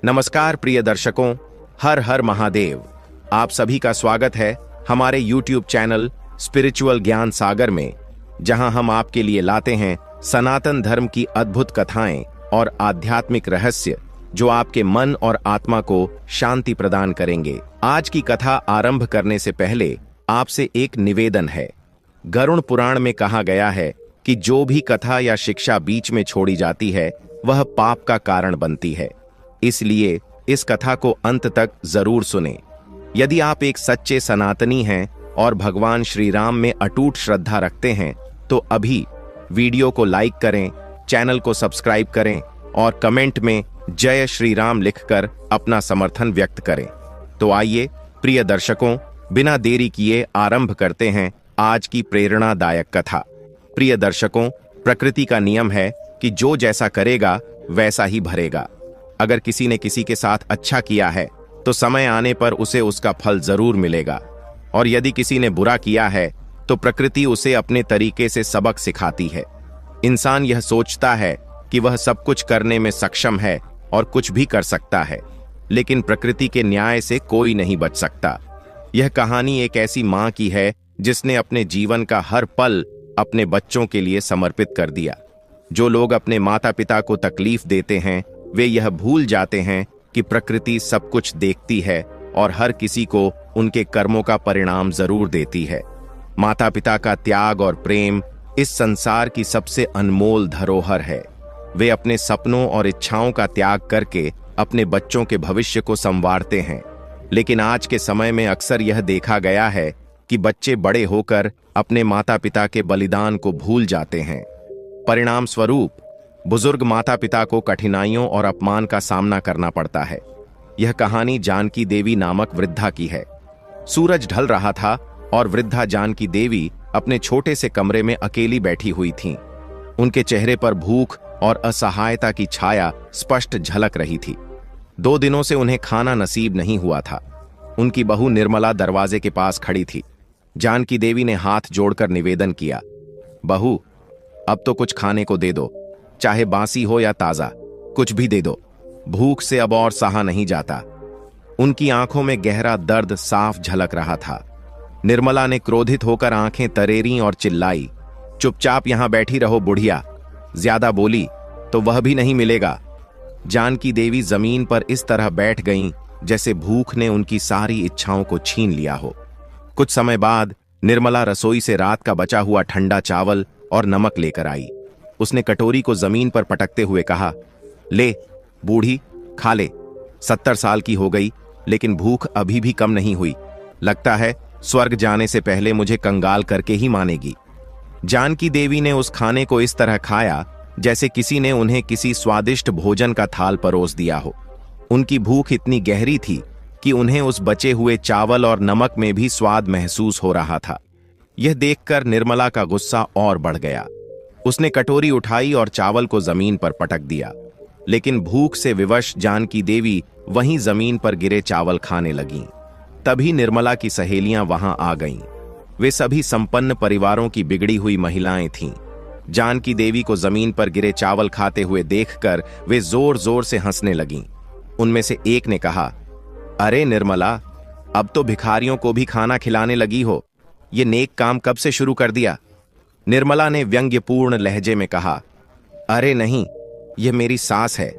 नमस्कार प्रिय दर्शकों, हर हर महादेव। आप सभी का स्वागत है हमारे YouTube चैनल स्पिरिचुअल ज्ञान सागर में, जहां हम आपके लिए लाते हैं सनातन धर्म की अद्भुत कथाएं और आध्यात्मिक रहस्य जो आपके मन और आत्मा को शांति प्रदान करेंगे। आज की कथा आरंभ करने से पहले आपसे एक निवेदन है। गरुड़ पुराण में कहा गया है कि जो भी कथा या शिक्षा बीच में छोड़ी जाती है वह पाप का कारण बनती है। इसलिए इस कथा को अंत तक जरूर सुनें। यदि आप एक सच्चे सनातनी हैं और भगवान श्री राम में अटूट श्रद्धा रखते हैं तो अभी वीडियो को लाइक करें, चैनल को सब्सक्राइब करें और कमेंट में जय श्री राम लिखकर अपना समर्थन व्यक्त करें। तो आइए प्रिय दर्शकों, बिना देरी किए आरंभ करते हैं आज की प्रेरणादायक कथा। प्रिय दर्शकों, प्रकृति का नियम है कि जो जैसा करेगा वैसा ही भरेगा। अगर किसी ने किसी के साथ अच्छा किया है तो समय आने पर उसे उसका फल जरूर मिलेगा, और यदि किसी ने बुरा किया है तो प्रकृति उसे अपने तरीके से सबक सिखाती है। इंसान यह सोचता है कि वह सब कुछ करने में सक्षम है और कुछ भी कर सकता है, लेकिन प्रकृति के न्याय से कोई नहीं बच सकता। यह कहानी एक ऐसी मां की है जिसने अपने जीवन का हर पल अपने बच्चों के लिए समर्पित कर दिया। जो लोग अपने माता पिता को तकलीफ देते हैं वे यह भूल जाते हैं कि प्रकृति सब कुछ देखती है और हर किसी को उनके कर्मों का परिणाम जरूर देती है। माता पिता का त्याग और प्रेम इस संसार की सबसे अनमोल धरोहर है। वे अपने सपनों और इच्छाओं का त्याग करके अपने बच्चों के भविष्य को संवारते हैं, लेकिन आज के समय में अक्सर यह देखा गया है कि बच्चे बड़े होकर अपने माता पिता के बलिदान को भूल जाते हैं। परिणाम स्वरूप बुजुर्ग माता पिता को कठिनाइयों और अपमान का सामना करना पड़ता है। यह कहानी जानकी देवी नामक वृद्धा की है। सूरज ढल रहा था और वृद्धा जानकी देवी अपने छोटे से कमरे में अकेली बैठी हुई थीं। उनके चेहरे पर भूख और असहायता की छाया स्पष्ट झलक रही थी। 2 दिनों से उन्हें खाना नसीब नहीं हुआ था। उनकी बहू निर्मला दरवाजे के पास खड़ी थी। जानकी देवी ने हाथ जोड़कर निवेदन किया, बहू, अब तो कुछ खाने को दे दो, चाहे बासी हो या ताजा, कुछ भी दे दो। भूख से अब और सहा नहीं जाता। उनकी आंखों में गहरा दर्द साफ झलक रहा था। निर्मला ने क्रोधित होकर आंखें तरेरी और चिल्लाई, चुपचाप यहां बैठी रहो बुढ़िया, ज्यादा बोली तो वह भी नहीं मिलेगा। जानकी देवी जमीन पर इस तरह बैठ गईं जैसे भूख ने उनकी सारी इच्छाओं को छीन लिया हो। कुछ समय बाद निर्मला रसोई से रात का बचा हुआ ठंडा चावल और नमक लेकर आई। उसने कटोरी को जमीन पर पटकते हुए कहा, ले बूढ़ी, खा ले। 70 साल की हो गई लेकिन भूख अभी भी कम नहीं हुई। लगता है स्वर्ग जाने से पहले मुझे कंगाल करके ही मानेगी। जानकी देवी ने उस खाने को इस तरह खाया जैसे किसी ने उन्हें किसी स्वादिष्ट भोजन का थाल परोस दिया हो। उनकी भूख इतनी गहरी थी कि उन्हें उस बचे हुए चावल और नमक में भी स्वाद महसूस हो रहा था। यह देखकर निर्मला का गुस्सा और बढ़ गया। उसने कटोरी उठाई और चावल को जमीन पर पटक दिया, लेकिन भूख से विवश जानकी देवी वहीं जमीन पर गिरे चावल खाने लगीं। तभी निर्मला की सहेलियां वहां आ गईं। वे सभी संपन्न परिवारों की बिगड़ी हुई महिलाएं थीं। जानकी देवी को जमीन पर गिरे चावल खाते हुए देखकर वे जोर जोर से हंसने लगीं। उनमें से एक ने कहा, अरे निर्मला, अब तो भिखारियों को भी खाना खिलाने लगी हो। ये नेक काम कब से शुरू कर दिया? निर्मला ने व्यंग्यपूर्ण लहजे में कहा, अरे नहीं, यह मेरी सास है।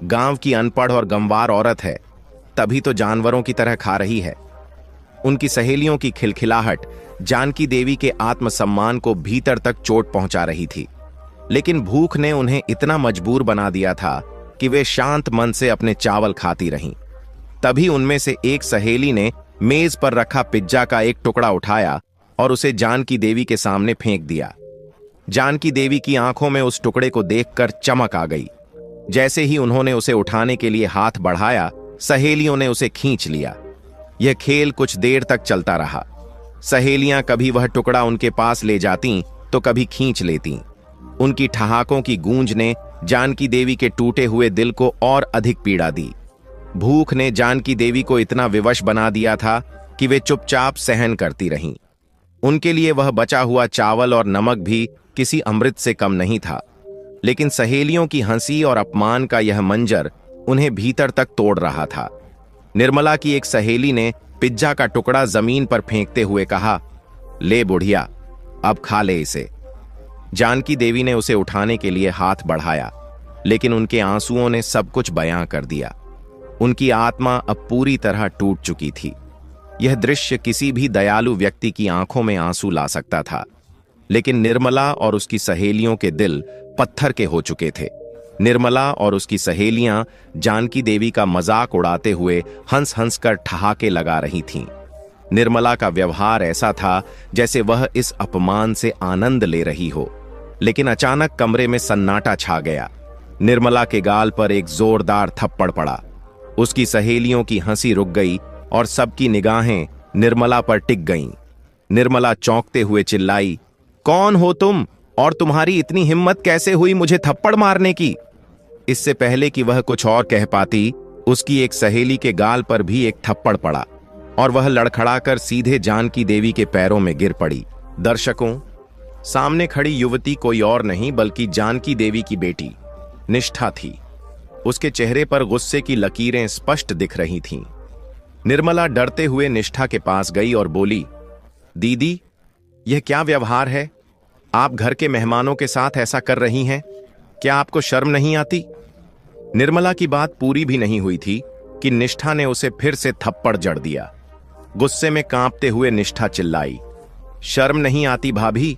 गांव की अनपढ़ और गंवार औरत है, तभी तो जानवरों की तरह खा रही है। उनकी सहेलियों की खिलखिलाहट जानकी देवी के आत्मसम्मान को भीतर तक चोट पहुंचा रही थी, लेकिन भूख ने उन्हें इतना मजबूर बना दिया था कि वे शांत मन से अपने चावल खाती रहीं। तभी उनमें से एक सहेली ने मेज पर रखा पिज्जा का एक टुकड़ा उठाया और उसे जानकी देवी के सामने फेंक दिया। जानकी देवी की आंखों में उस टुकड़े को देखकर चमक आ गई। जैसे ही उन्होंने उसे उठाने के लिए हाथ बढ़ाया, सहेलियों ने उसे खींच लिया। यह खेल कुछ देर तक चलता रहा। सहेलियां कभी वह टुकड़ा उनके पास ले जातीं तो कभी खींच लेतीं। उनकी ठहाकों की गूंज ने जानकी देवी के टूटे हुए दिल को और अधिक पीड़ा दी। भूख ने जानकी देवी को इतना विवश बना दिया था कि वे चुपचाप सहन करती रहीं। उनके लिए वह बचा हुआ चावल और नमक भी किसी अमृत से कम नहीं था। लेकिन सहेलियों की हंसी और अपमान का यह मंजर उन्हें भीतर तक तोड़ रहा था। निर्मला की एक सहेली ने पिज्जा का टुकड़ा जमीन पर फेंकते हुए कहा, ले बुढ़िया, अब खा ले इसे। जानकी देवी ने उसे उठाने के लिए हाथ बढ़ाया, लेकिन उनके आंसुओं ने सब कुछ बयां कर दिया। उनकी आत्मा अब पूरी तरह टूट चुकी थी। यह दृश्य किसी भी दयालु व्यक्ति की आंखों में आंसू ला सकता था, लेकिन निर्मला और उसकी सहेलियों के दिल पत्थर के हो चुके थे। निर्मला और उसकी सहेलियां जानकी देवी का मजाक उड़ाते हुए हंस हंस कर ठहाके लगा रही थीं। निर्मला का व्यवहार ऐसा था जैसे वह इस अपमान से आनंद ले रही हो, लेकिन अचानक कमरे में सन्नाटा छा गया। निर्मला के गाल पर एक जोरदार थप्पड़ पड़ा। उसकी सहेलियों की हंसी रुक गई और सबकी निगाहें निर्मला पर टिक गईं। निर्मला चौंकते हुए चिल्लाई, कौन हो तुम और तुम्हारी इतनी हिम्मत कैसे हुई मुझे थप्पड़ मारने की? इससे पहले कि वह कुछ और कह पाती, उसकी एक सहेली के गाल पर भी एक थप्पड़ पड़ा और वह लड़खड़ाकर सीधे जानकी देवी के पैरों में गिर पड़ी। दर्शकों, सामने खड़ी युवती कोई और नहीं बल्कि जानकी देवी की बेटी निष्ठा थी। उसके चेहरे पर गुस्से की लकीरें स्पष्ट दिख रही थीं। निर्मला डरते हुए निष्ठा के पास गई और बोली, दीदी, यह क्या व्यवहार है? आप घर के मेहमानों के साथ ऐसा कर रही हैं? क्या आपको शर्म नहीं आती? निर्मला की बात पूरी भी नहीं हुई थी कि निष्ठा ने उसे फिर से थप्पड़ जड़ दिया। गुस्से में कांपते हुए निष्ठा चिल्लाई, शर्म नहीं आती भाभी?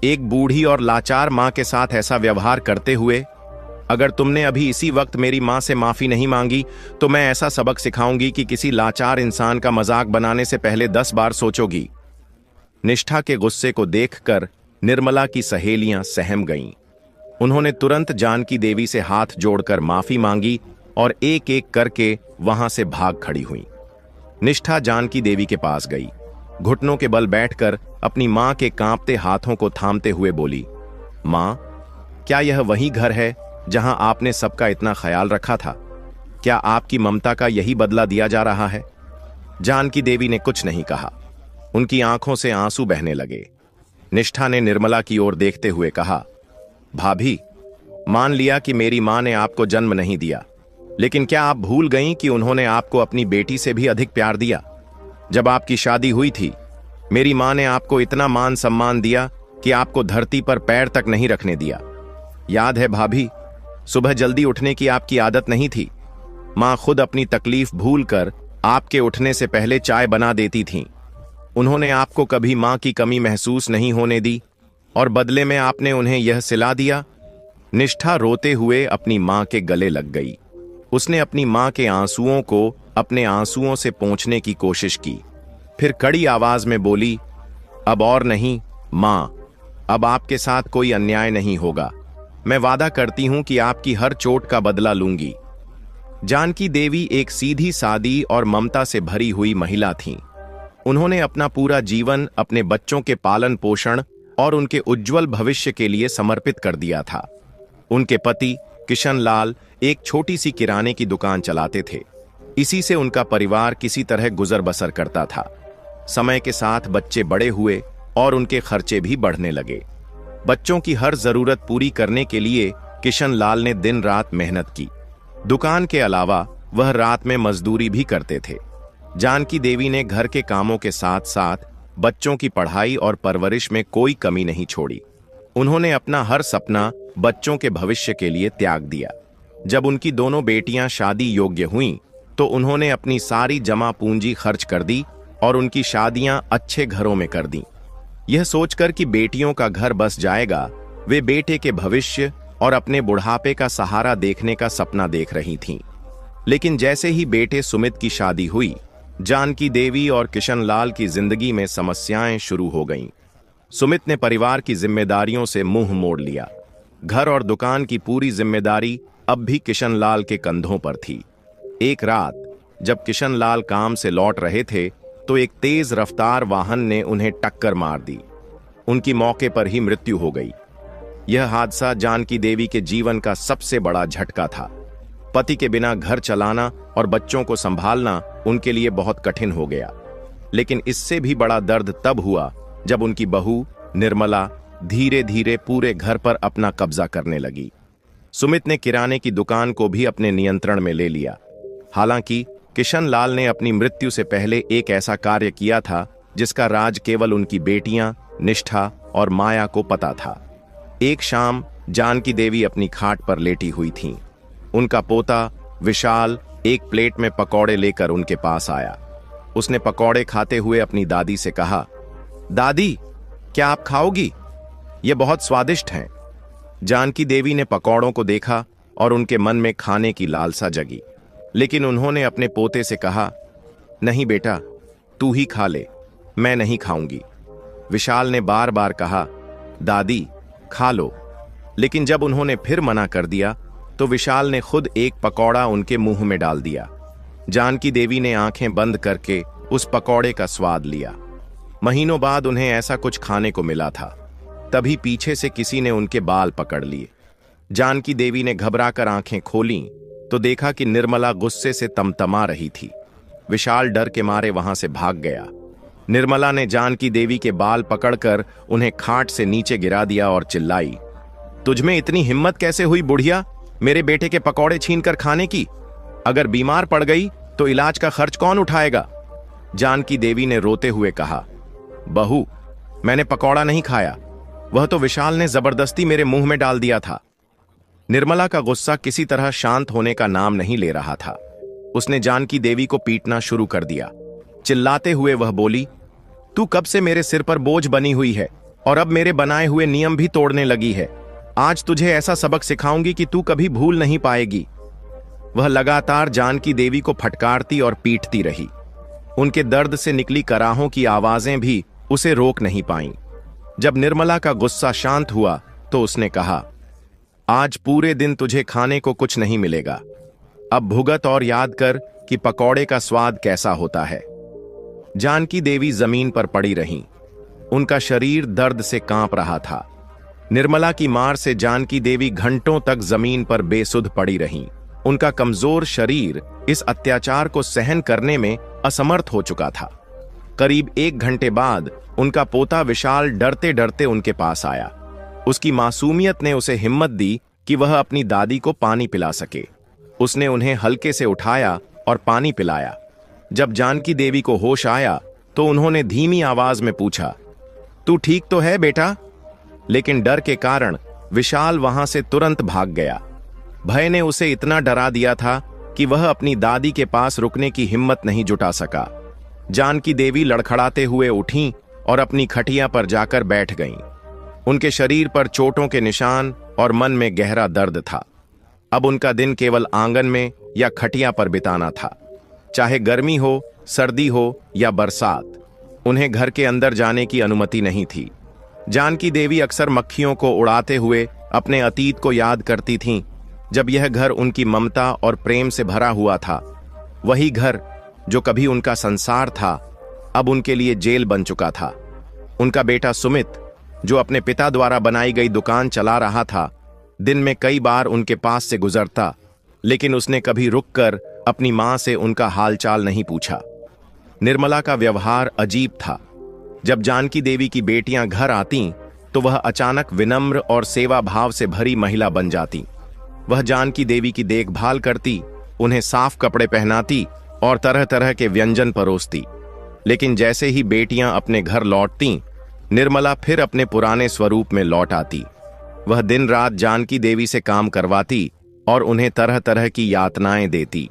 एक बूढ़ी और लाचार मां के साथ ऐसा व्यवहार करते हुए? अगर तुमने अभी इसी वक्त मेरी मां से माफी नहीं मांगी तो मैं ऐसा सबक सिखाऊंगी कि किसी लाचार इंसान का मजाक बनाने से पहले 10 बार सोचोगी। निष्ठा के गुस्से को देखकर निर्मला की सहेलियां सहम गईं। उन्होंने तुरंत जानकी देवी से हाथ जोड़कर माफी मांगी और एक एक करके वहां से भाग खड़ी हुईं। निष्ठा जानकी देवी के पास गई, घुटनों के बल बैठकर अपनी मां के कांपते हाथों को थामते हुए बोली, मां, क्या यह वही घर है जहां आपने सबका इतना ख्याल रखा था? क्या आपकी ममता का यही बदला दिया जा रहा है? जानकी देवी ने कुछ नहीं कहा। उनकी आंखों से आंसू बहने लगे। निष्ठा ने निर्मला की ओर देखते हुए कहा, भाभी, मान लिया कि मेरी मां ने आपको जन्म नहीं दिया, लेकिन क्या आप भूल गईं कि उन्होंने आपको अपनी बेटी से भी अधिक प्यार दिया? जब आपकी शादी हुई थी, मेरी मां ने आपको इतना मान सम्मान दिया कि आपको धरती पर पैर तक नहीं रखने दिया। याद है भाभी, सुबह जल्दी उठने की आपकी आदत नहीं थी। मां खुद अपनी तकलीफ भूलकर आपके उठने से पहले चाय बना देती थीं। उन्होंने आपको कभी मां की कमी महसूस नहीं होने दी और बदले में आपने उन्हें यह सिला दिया। निष्ठा रोते हुए अपनी मां के गले लग गई। उसने अपनी मां के आंसुओं को अपने आंसुओं से पोंछने की कोशिश की, फिर कड़ी आवाज में बोली, अब और नहीं मां, अब आपके साथ कोई अन्याय नहीं होगा। मैं वादा करती हूं कि आपकी हर चोट का बदला लूंगी। जानकी देवी एक सीधी सादी और ममता से भरी हुई महिला थीं। उन्होंने अपना पूरा जीवन अपने बच्चों के पालन पोषण और उनके उज्जवल भविष्य के लिए समर्पित कर दिया था। उनके पति किशन लाल एक छोटी सी किराने की दुकान चलाते थे। इसी से उनका परिवार किसी तरह गुजर बसर करता था। समय के साथ बच्चे बड़े हुए और उनके खर्चे भी बढ़ने लगे। बच्चों की हर जरूरत पूरी करने के लिए किशन लाल ने दिन रात मेहनत की। दुकान के अलावा वह रात में मजदूरी भी करते थे। जानकी देवी ने घर के कामों के साथ साथ बच्चों की पढ़ाई और परवरिश में कोई कमी नहीं छोड़ी। उन्होंने अपना हर सपना बच्चों के भविष्य के लिए त्याग दिया। जब उनकी दोनों बेटियां शादी योग्य हुईं, तो उन्होंने अपनी सारी जमा पूंजी खर्च कर दी और उनकी शादियां अच्छे घरों में कर दी। यह सोचकर कि बेटियों का घर बस जाएगा, वे बेटे के भविष्य और अपने बुढ़ापे का सहारा देखने का सपना देख रही थीं। लेकिन जैसे ही बेटे सुमित की शादी हुई, जानकी देवी और किशन लाल की जिंदगी में समस्याएं शुरू हो गईं। सुमित ने परिवार की जिम्मेदारियों से मुंह मोड़ लिया। घर और दुकान की पूरी जिम्मेदारी अब भी किशन लाल के कंधों पर थी। एक रात जब किशन लाल काम से लौट रहे थे, तो एक तेज रफ्तार वाहन ने उन्हें टक्कर मार दी। उनकी मौके पर ही मृत्यु हो गई। यह हादसा जानकी देवी के जीवन का सबसे बड़ा झटका था। पति के बिना घर चलाना और बच्चों को संभालना उनके लिए बहुत कठिन हो गया। लेकिन इससे भी बड़ा दर्द तब हुआ जब उनकी बहू निर्मला धीरे धीरे पूरे घर पर अपना कब्जा करने लगी। सुमित ने किराने की दुकान को भी अपने नियंत्रण में ले लिया। हालांकि किशन लाल ने अपनी मृत्यु से पहले एक ऐसा कार्य किया था जिसका राज केवल उनकी बेटियां निष्ठा और माया को पता था। एक शाम जानकी देवी अपनी खाट पर लेटी हुई थीं। उनका पोता विशाल एक प्लेट में पकौड़े लेकर उनके पास आया। उसने पकौड़े खाते हुए अपनी दादी से कहा, दादी, क्या आप खाओगी? ये बहुत स्वादिष्ट हैं। जानकी देवी ने पकौड़ों को देखा और उनके मन में खाने की लालसा जगी, लेकिन उन्होंने अपने पोते से कहा, नहीं बेटा, तू ही खा ले, मैं नहीं खाऊंगी। विशाल ने बार बार कहा, दादी खा लो, लेकिन जब उन्होंने फिर मना कर दिया तो विशाल ने खुद एक पकौड़ा उनके मुंह में डाल दिया। जानकी देवी ने आंखें बंद करके उस पकौड़े का स्वाद लिया। महीनों बाद उन्हें ऐसा कुछ खाने को मिला था। तभी पीछे से किसी ने उनके बाल पकड़ लिए। जानकी देवी ने घबराकर आंखें खोलीं तो देखा कि निर्मला गुस्से से तमतमा रही थी। विशाल डर के मारे वहां से भाग गया। निर्मला ने जानकी देवी के बाल पकड़कर उन्हें खाट से नीचे गिरा दिया और चिल्लाई, तुझमें इतनी हिम्मत कैसे हुई बुढ़िया, मेरे बेटे के पकौड़े छीनकर खाने की? अगर बीमार पड़ गई तो इलाज का खर्च कौन उठाएगा? जानकी देवी ने रोते हुए कहा, बहू, मैंने पकौड़ा नहीं खाया, वह तो विशाल ने जबरदस्ती मेरे मुंह में डाल दिया था। निर्मला का गुस्सा किसी तरह शांत होने का नाम नहीं ले रहा था। उसने जानकी देवी को पीटना शुरू कर दिया। चिल्लाते हुए वह बोली, तू कब से मेरे सिर पर बोझ बनी हुई है और अब मेरे बनाए हुए नियम भी तोड़ने लगी है। आज तुझे ऐसा सबक सिखाऊंगी कि तू कभी भूल नहीं पाएगी। वह लगातार जानकी देवी को फटकारती और पीटती रही। उनके दर्द से निकली कराहों की आवाजें भी उसे रोक नहीं पाईं। जब निर्मला का गुस्सा शांत हुआ तो उसने कहा, आज पूरे दिन तुझे खाने को कुछ नहीं मिलेगा। अब भुगत और याद कर कि पकौड़े का स्वाद कैसा होता है। जानकी देवी जमीन पर पड़ी रहीं। उनका शरीर दर्द से कांप रहा था। निर्मला की मार से जानकी देवी घंटों तक जमीन पर बेसुध पड़ी रहीं। उनका कमजोर शरीर इस अत्याचार को सहन करने में असमर्थ हो चुका था। करीब 1 घंटे बाद उनका पोता विशाल डरते डरते उनके पास आया। उसकी मासूमियत ने उसे हिम्मत दी कि वह अपनी दादी को पानी पिला सके। उसने उन्हें हल्के से उठाया और पानी पिलाया। जब जानकी देवी को होश आया तो उन्होंने धीमी आवाज में पूछा, तू ठीक तो है बेटा? लेकिन डर के कारण विशाल वहां से तुरंत भाग गया। भय ने उसे इतना डरा दिया था कि वह अपनी दादी के पास रुकने की हिम्मत नहीं जुटा सका। जानकी देवी लड़खड़ाते हुए उठीं और अपनी खटिया पर जाकर बैठ गईं। उनके शरीर पर चोटों के निशान और मन में गहरा दर्द था। अब उनका दिन केवल आंगन में या खटिया पर बिताना था। चाहे गर्मी हो, सर्दी हो या बरसात, उन्हें घर के अंदर जाने की अनुमति नहीं थी। जानकी देवी अक्सर मक्खियों को उड़ाते हुए अपने अतीत को याद करती थीं, जब यह घर उनकी ममता और प्रेम से भरा हुआ था। वही घर जो कभी उनका संसार था, अब उनके लिए जेल बन चुका था। उनका बेटा सुमित, जो अपने पिता द्वारा बनाई गई दुकान चला रहा था, दिन में कई बार उनके पास से गुजरता, लेकिन उसने कभी रुककर अपनी मां से उनका हालचाल नहीं पूछा। निर्मला का व्यवहार अजीब था। जब जानकी देवी की बेटियां घर आतीं, तो वह अचानक विनम्र और सेवा भाव से भरी महिला बन जाती। वह जानकी देवी की देखभाल करती, उन्हें साफ कपड़े पहनाती और तरह तरह के व्यंजन परोसती। लेकिन जैसे ही बेटियां अपने घर लौटतीं, निर्मला फिर अपने पुराने स्वरूप में लौट आती। वह दिन रात जानकी देवी से काम करवाती और उन्हें तरह तरह की यातनाएं देती।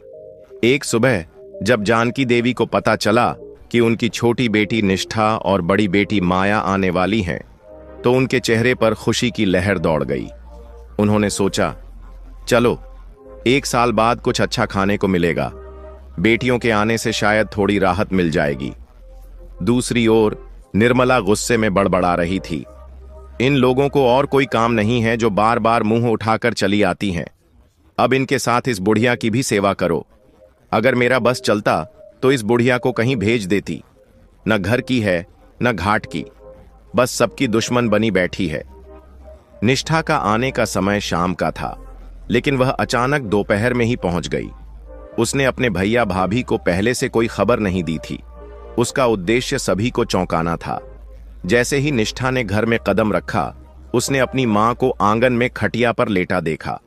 एक सुबह जब जानकी देवी को पता चला कि उनकी छोटी बेटी निष्ठा और बड़ी बेटी माया आने वाली हैं, तो उनके चेहरे पर खुशी की लहर दौड़ गई। उन्होंने सोचा, चलो 1 साल बाद कुछ अच्छा खाने को मिलेगा। बेटियों के आने से शायद थोड़ी राहत मिल जाएगी। दूसरी ओर निर्मला गुस्से में बड़बड़ा रही थी। इन लोगों को और कोई काम नहीं है जो बार बार मुंह उठाकर चली आती हैं। अब इनके साथ इस बुढ़िया की भी सेवा करो। अगर मेरा बस चलता तो इस बुढ़िया को कहीं भेज देती। न घर की है न घाट की, बस सबकी दुश्मन बनी बैठी है। निष्ठा का आने का समय शाम का था, लेकिन वह अचानक दोपहर में ही पहुंच गई। उसने अपने भैया भाभी को पहले से कोई खबर नहीं दी थी। उसका उद्देश्य सभी को चौंकाना था। जैसे ही निष्ठा ने घर में कदम रखा, उसने अपनी मां को आंगन में खटिया पर लेटा देखा।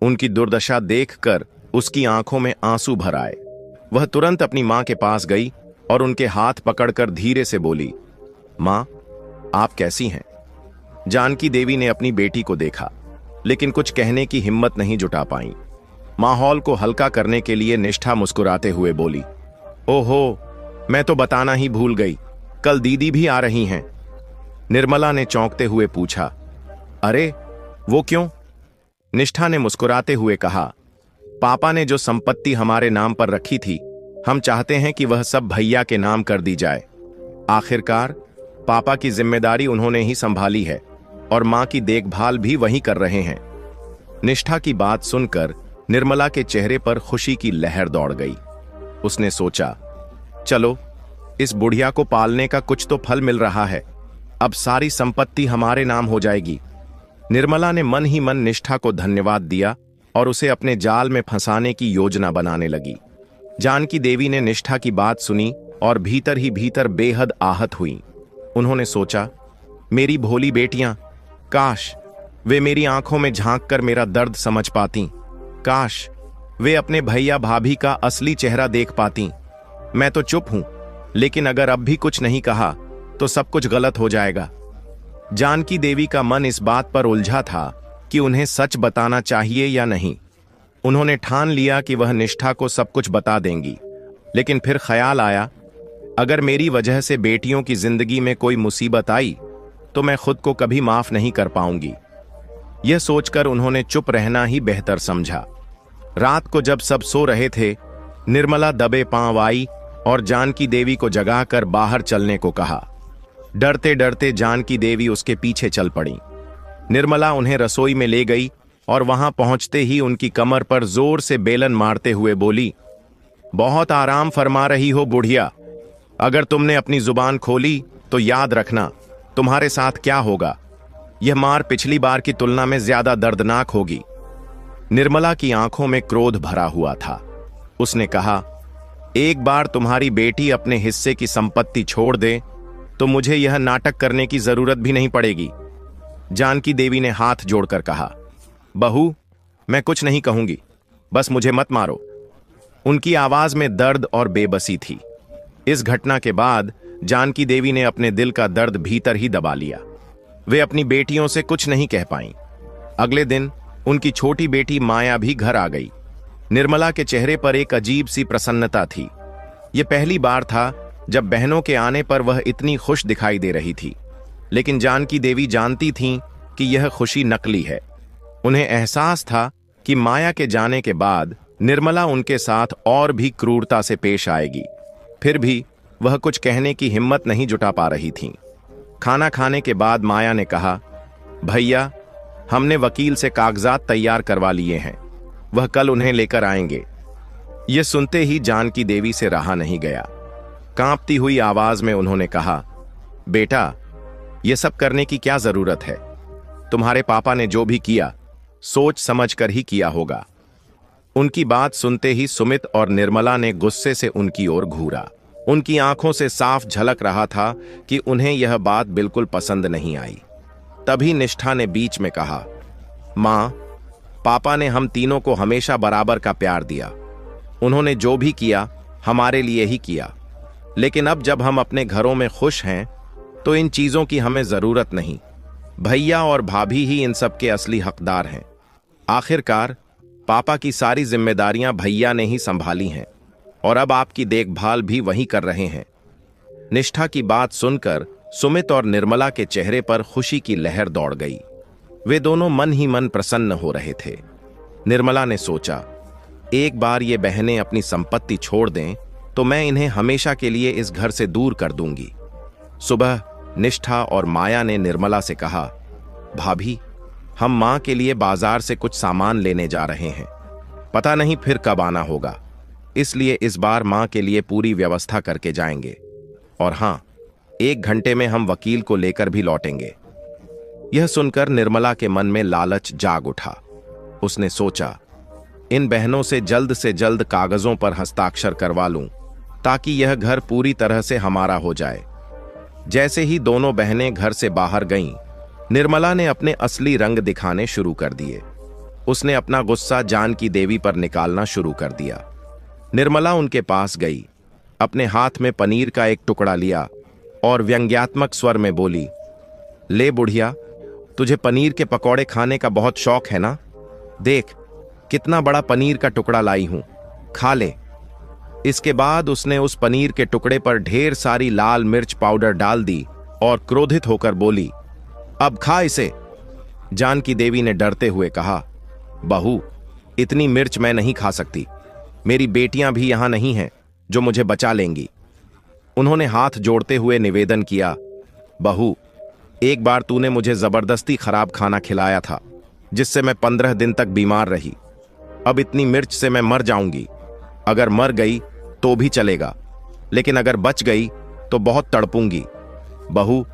उनकी दुर्दशा देखकर उसकी आंखों में आंसू भर आए। वह तुरंत अपनी मां के पास गई और उनके हाथ पकड़कर धीरे से बोली, मां, आप कैसी हैं? जानकी देवी ने अपनी बेटी को देखा, लेकिन कुछ कहने की हिम्मत नहीं जुटा पाई। माहौल को हल्का करने के लिए निष्ठा मुस्कुराते हुए बोली, ओहो, मैं तो बताना ही भूल गई, कल दीदी भी आ रही हैं। निर्मला ने चौंकते हुए पूछा, अरे वो क्यों? निष्ठा ने मुस्कुराते हुए कहा, पापा ने जो संपत्ति हमारे नाम पर रखी थी, हम चाहते हैं कि वह सब भैया के नाम कर दी जाए। आखिरकार पापा की जिम्मेदारी उन्होंने ही संभाली है और मां की देखभाल भी वही कर रहे हैं। निष्ठा की बात सुनकर निर्मला के चेहरे पर खुशी की लहर दौड़ गई। उसने सोचा, चलो, इस बुढ़िया को पालने का कुछ तो फल मिल रहा है, अब सारी संपत्ति हमारे नाम हो जाएगी। निर्मला ने मन ही मन निष्ठा को धन्यवाद दिया और उसे अपने जाल में फंसाने की योजना बनाने लगी। जानकी देवी ने निष्ठा की बात सुनी और भीतर ही भीतर बेहद आहत हुई। उन्होंने सोचा, मेरी भोली बेटियां, काश वे मेरी आंखों में झांक कर मेरा दर्द समझ पाती, काश वे अपने भैया भाभी का असली चेहरा देख पाती। मैं तो चुप हूं, लेकिन अगर अब भी कुछ नहीं कहा तो सब कुछ गलत हो जाएगा। जानकी देवी का मन इस बात पर उलझा था कि उन्हें सच बताना चाहिए या नहीं। उन्होंने ठान लिया कि वह निष्ठा को सब कुछ बता देंगी, लेकिन फिर ख्याल आया, अगर मेरी वजह से बेटियों की जिंदगी में कोई मुसीबत आई तो मैं खुद को कभी माफ नहीं कर पाऊंगी। यह सोचकर उन्होंने चुप रहना ही बेहतर समझा। रात को जब सब सो रहे थे, निर्मला दबे पांव आई और जानकी देवी को जगाकर बाहर चलने को कहा। डरते डरते जानकी देवी उसके पीछे चल पड़ी। निर्मला उन्हें रसोई में ले गई और वहां पहुंचते ही उनकी कमर पर जोर से बेलन मारते हुए बोली, बहुत आराम फरमा रही हो बुढ़िया, अगर तुमने अपनी जुबान खोली तो याद रखना तुम्हारे साथ क्या होगा। यह मार पिछली बार की तुलना में ज्यादा दर्दनाक होगी। निर्मला की आंखों में क्रोध भरा हुआ था। उसने कहा, एक बार तुम्हारी बेटी अपने हिस्से की संपत्ति छोड़ दे तो मुझे यह नाटक करने की जरूरत भी नहीं पड़ेगी। जानकी देवी ने हाथ जोड़कर कहा, बहू, मैं कुछ नहीं कहूंगी, बस मुझे मत मारो। उनकी आवाज में दर्द और बेबसी थी। इस घटना के बाद जानकी देवी ने अपने दिल का दर्द भीतर ही दबा लिया। वे अपनी बेटियों से कुछ नहीं कह पाईं। अगले दिन उनकी छोटी बेटी माया भी घर आ गई। निर्मला के चेहरे पर एक अजीब सी प्रसन्नता थी। यह पहली बार था जब बहनों के आने पर वह इतनी खुश दिखाई दे रही थी, लेकिन जानकी देवी जानती थीं कि यह खुशी नकली है। उन्हें एहसास था कि माया के जाने के बाद निर्मला उनके साथ और भी क्रूरता से पेश आएगी। फिर भी वह कुछ कहने की हिम्मत नहीं जुटा पा रही थीं। खाना खाने के बाद माया ने कहा, भैया, हमने वकील से कागजात तैयार करवा लिए हैं, वह कल उन्हें लेकर आएंगे। यह सुनते ही जानकी देवी से रहा नहीं गया। कांपती हुई आवाज में उन्होंने कहा, बेटा, यह सब करने की क्या जरूरत है? तुम्हारे पापा ने जो भी किया सोच समझ कर ही किया होगा। उनकी बात सुनते ही सुमित और निर्मला ने गुस्से से उनकी ओर घूरा। उनकी आंखों से साफ झलक रहा था कि उन्हें यह बात बिल्कुल पसंद नहीं आई। तभी निष्ठा ने बीच में कहा, मां, पापा ने हम तीनों को हमेशा बराबर का प्यार दिया। उन्होंने जो भी किया हमारे लिए ही किया, लेकिन अब जब हम अपने घरों में खुश हैं तो इन चीजों की हमें जरूरत नहीं। भैया और भाभी ही इन सब के असली हकदार हैं। आखिरकार पापा की सारी जिम्मेदारियां भैया ने ही संभाली हैं और अब आपकी देखभाल भी वही कर रहे हैं। निष्ठा की बात सुनकर सुमित और निर्मला के चेहरे पर खुशी की लहर दौड़ गई। वे दोनों मन ही मन प्रसन्न हो रहे थे। निर्मला ने सोचा, एक बार ये बहनें अपनी संपत्ति छोड़ दें तो मैं इन्हें हमेशा के लिए इस घर से दूर कर दूंगी। सुबह निष्ठा और माया ने निर्मला से कहा, भाभी, हम मां के लिए बाजार से कुछ सामान लेने जा रहे हैं, पता नहीं फिर कब आना होगा, इसलिए इस बार मां के लिए पूरी व्यवस्था करके जाएंगे। और हां, 1 घंटे में हम वकील को लेकर भी लौटेंगे। यह सुनकर निर्मला के मन में लालच जाग उठा। उसने सोचा, इन बहनों से जल्द कागजों पर हस्ताक्षर करवा लूं ताकि यह घर पूरी तरह से हमारा हो जाए। जैसे ही दोनों बहनें घर से बाहर गईं, निर्मला ने अपने असली रंग दिखाने शुरू कर दिए। उसने अपना गुस्सा जानकी देवी पर निकालना शुरू कर दिया। निर्मला उनके पास गई, अपने हाथ में पनीर का एक टुकड़ा लिया और व्यंग्यात्मक स्वर में बोली, ले बुढ़िया, तुझे पनीर के पकौड़े खाने का बहुत शौक है ना? देख कितना बड़ा पनीर का टुकड़ा लाई हूं, खा ले। इसके बाद उसने उस पनीर के टुकड़े पर ढेर सारी लाल मिर्च पाउडर डाल दी और क्रोधित होकर बोली, अब खा इसे। जानकी देवी ने डरते हुए कहा, बहू, इतनी मिर्च मैं नहीं खा सकती, मेरी बेटियां भी यहां नहीं हैं जो मुझे बचा लेंगी। उन्होंने हाथ जोड़ते हुए निवेदन किया, बहू, एक बार तूने मुझे जबरदस्ती खराब खाना खिलाया था जिससे मैं 15 दिन तक बीमार रही। अब इतनी मिर्च से मैं मर जाऊंगी। अगर मर गई तो भी चलेगा, लेकिन अगर बच गई तो बहुत तड़पूंगी। बहू,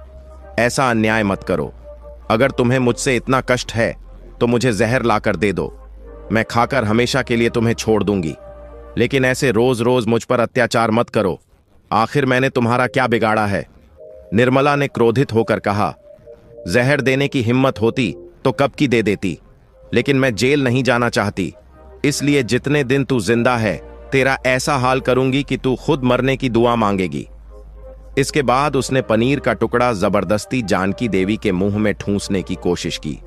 ऐसा अन्याय मत करो। अगर तुम्हें मुझसे इतना कष्ट है तो मुझे जहर लाकर दे दो, मैं खाकर हमेशा के लिए तुम्हें छोड़ दूंगी। लेकिन ऐसे रोज रोज मुझ पर अत्याचार मत करो। आखिर मैंने तुम्हारा क्या बिगाड़ा है? निर्मला ने क्रोधित होकर कहा, जहर देने की हिम्मत होती तो कब की दे देती, लेकिन मैं जेल नहीं जाना चाहती, इसलिए जितने दिन तू जिंदा है तेरा ऐसा हाल करूंगी कि तू खुद मरने की दुआ मांगेगी। इसके बाद उसने पनीर का टुकड़ा जबरदस्ती जानकी देवी के मुंह में ठूंसने की कोशिश की।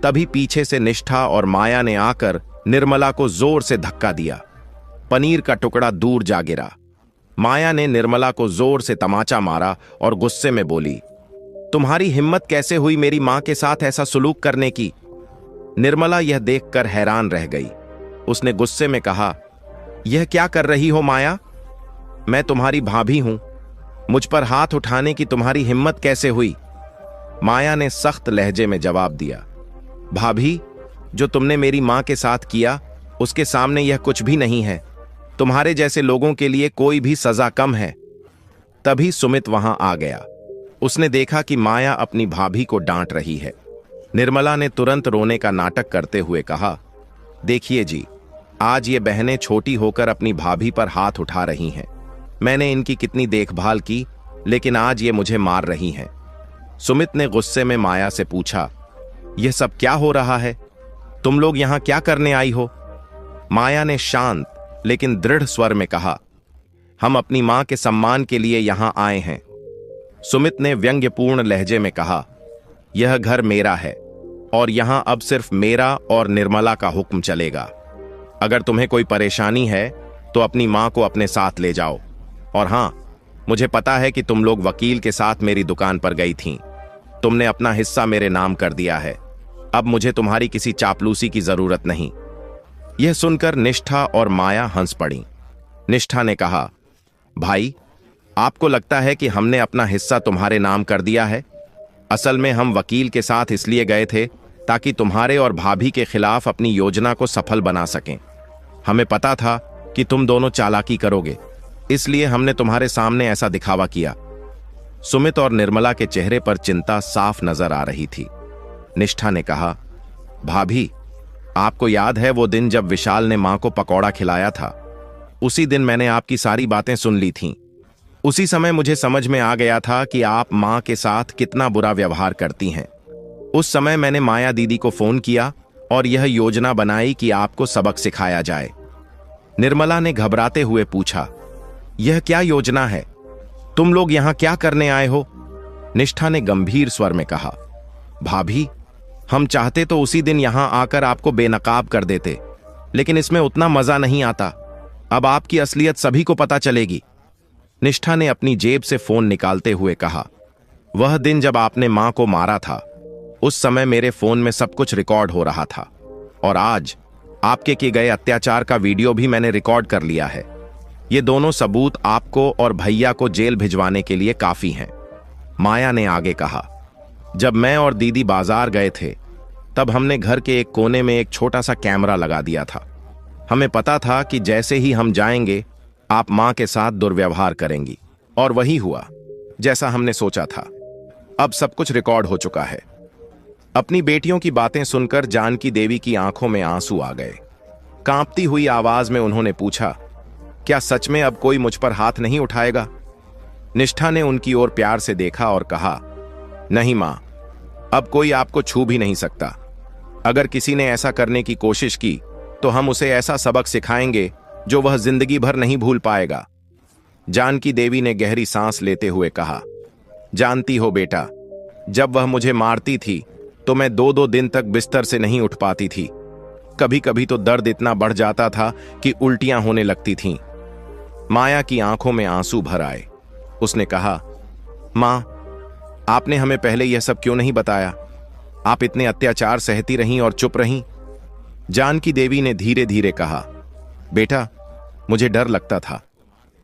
तभी पीछे से निष्ठा और माया ने आकर निर्मला को जोर से धक्का दिया। पनीर का टुकड़ा दूर जा गिरा। माया ने निर्मला को जोर से तमाचा मारा और गुस्से में बोली, तुम्हारी हिम्मत कैसे हुई मेरी मां के साथ ऐसा सुलूक करने की? निर्मला यह देखकर हैरान रह गई। उसने गुस्से में कहा, यह क्या कर रही हो माया? मैं तुम्हारी भाभी हूं, मुझ पर हाथ उठाने की तुम्हारी हिम्मत कैसे हुई? माया ने सख्त लहजे में जवाब दिया, भाभी, जो तुमने मेरी मां के साथ किया उसके सामने यह कुछ भी नहीं है। तुम्हारे जैसे लोगों के लिए कोई भी सजा कम है। तभी सुमित वहां आ गया। उसने देखा कि माया अपनी भाभी को डांट रही है। निर्मला ने तुरंत रोने का नाटक करते हुए कहा, देखिए जी, आज ये बहनें छोटी होकर अपनी भाभी पर हाथ उठा रही हैं। मैंने इनकी कितनी देखभाल की, लेकिन आज ये मुझे मार रही हैं। सुमित ने गुस्से में माया से पूछा, यह सब क्या हो रहा है? तुम लोग यहां क्या करने आई हो? माया ने शांत लेकिन दृढ़ स्वर में कहा, हम अपनी मां के सम्मान के लिए यहां आए हैं। सुमित ने व्यंग्यपूर्ण लहजे में कहा, यह घर मेरा है और यहां अब सिर्फ मेरा और निर्मला का हुक्म चलेगा। अगर तुम्हें कोई परेशानी है तो अपनी मां को अपने साथ ले जाओ। और हां, मुझे पता है कि तुम लोग वकील के साथ मेरी दुकान पर गई थीं। तुमने अपना हिस्सा मेरे नाम कर दिया है। अब मुझे तुम्हारी किसी चापलूसी की जरूरत नहीं। यह सुनकर निष्ठा और माया हंस पड़ी। निष्ठा ने कहा, भाई, आपको लगता है कि हमने अपना हिस्सा तुम्हारे नाम कर दिया है? असल में हम वकील के साथ इसलिए गए थे ताकि तुम्हारे और भाभी के खिलाफ अपनी योजना को सफल बना सकें। हमें पता था कि तुम दोनों चालाकी करोगे, इसलिए हमने तुम्हारे सामने ऐसा दिखावा किया। सुमित और निर्मला के चेहरे पर चिंता साफ नजर आ रही थी। निष्ठा ने कहा, भाभी, आपको याद है वो दिन जब विशाल ने मां को पकौड़ा खिलाया था? उसी दिन मैंने आपकी सारी बातें सुन ली थीं। उसी समय मुझे समझ में आ गया था कि आप मां के साथ कितना बुरा व्यवहार करती हैं। उस समय मैंने माया दीदी को फोन किया और यह योजना बनाई कि आपको सबक सिखाया जाए। निर्मला ने घबराते हुए पूछा, यह क्या योजना है? तुम लोग यहां क्या करने आए हो? निष्ठा ने गंभीर स्वर में कहा, भाभी, हम चाहते तो उसी दिन यहां आकर आपको बेनकाब कर देते, लेकिन इसमें उतना मजा नहीं आता। अब आपकी असलियत सभी को पता चलेगी। निष्ठा ने अपनी जेब से फोन निकालते हुए कहा, वह दिन जब आपने मां को मारा था, उस समय मेरे फोन में सब कुछ रिकॉर्ड हो रहा था और आज आपके किए गए अत्याचार का वीडियो भी मैंने रिकॉर्ड कर लिया है। ये दोनों सबूत आपको और भैया को जेल भिजवाने के लिए काफी हैं। माया ने आगे कहा, जब मैं और दीदी बाजार गए थे तब हमने घर के एक कोने में एक छोटा सा कैमरा लगा दिया था। हमें पता था कि जैसे ही हम जाएंगे आप मां के साथ दुर्व्यवहार करेंगी, और वही हुआ जैसा हमने सोचा था। अब सब कुछ रिकॉर्ड हो चुका है। अपनी बेटियों की बातें सुनकर जानकी देवी की आंखों में आंसू आ गए। कांपती हुई आवाज में उन्होंने पूछा, क्या सच में अब कोई मुझ पर हाथ नहीं उठाएगा? निष्ठा ने उनकी ओर प्यार से देखा और कहा, नहीं मां, अब कोई आपको छू भी नहीं सकता। अगर किसी ने ऐसा करने की कोशिश की तो हम उसे ऐसा सबक सिखाएंगे जो वह जिंदगी भर नहीं भूल पाएगा। जानकी देवी ने गहरी सांस लेते हुए कहा, जानती हो बेटा, जब वह मुझे मारती थी तो मैं 2-2 दिन तक बिस्तर से नहीं उठ पाती थी। कभी कभी तो दर्द इतना बढ़ जाता था कि उल्टियां होने लगती थीं। माया की आंखों में आंसू भर आए। उसने कहा, मां, आपने हमें पहले यह सब क्यों नहीं बताया? आप इतने अत्याचार सहती रहीं और चुप रहीं। जानकी देवी ने धीरे धीरे कहा, बेटा, मुझे डर लगता था।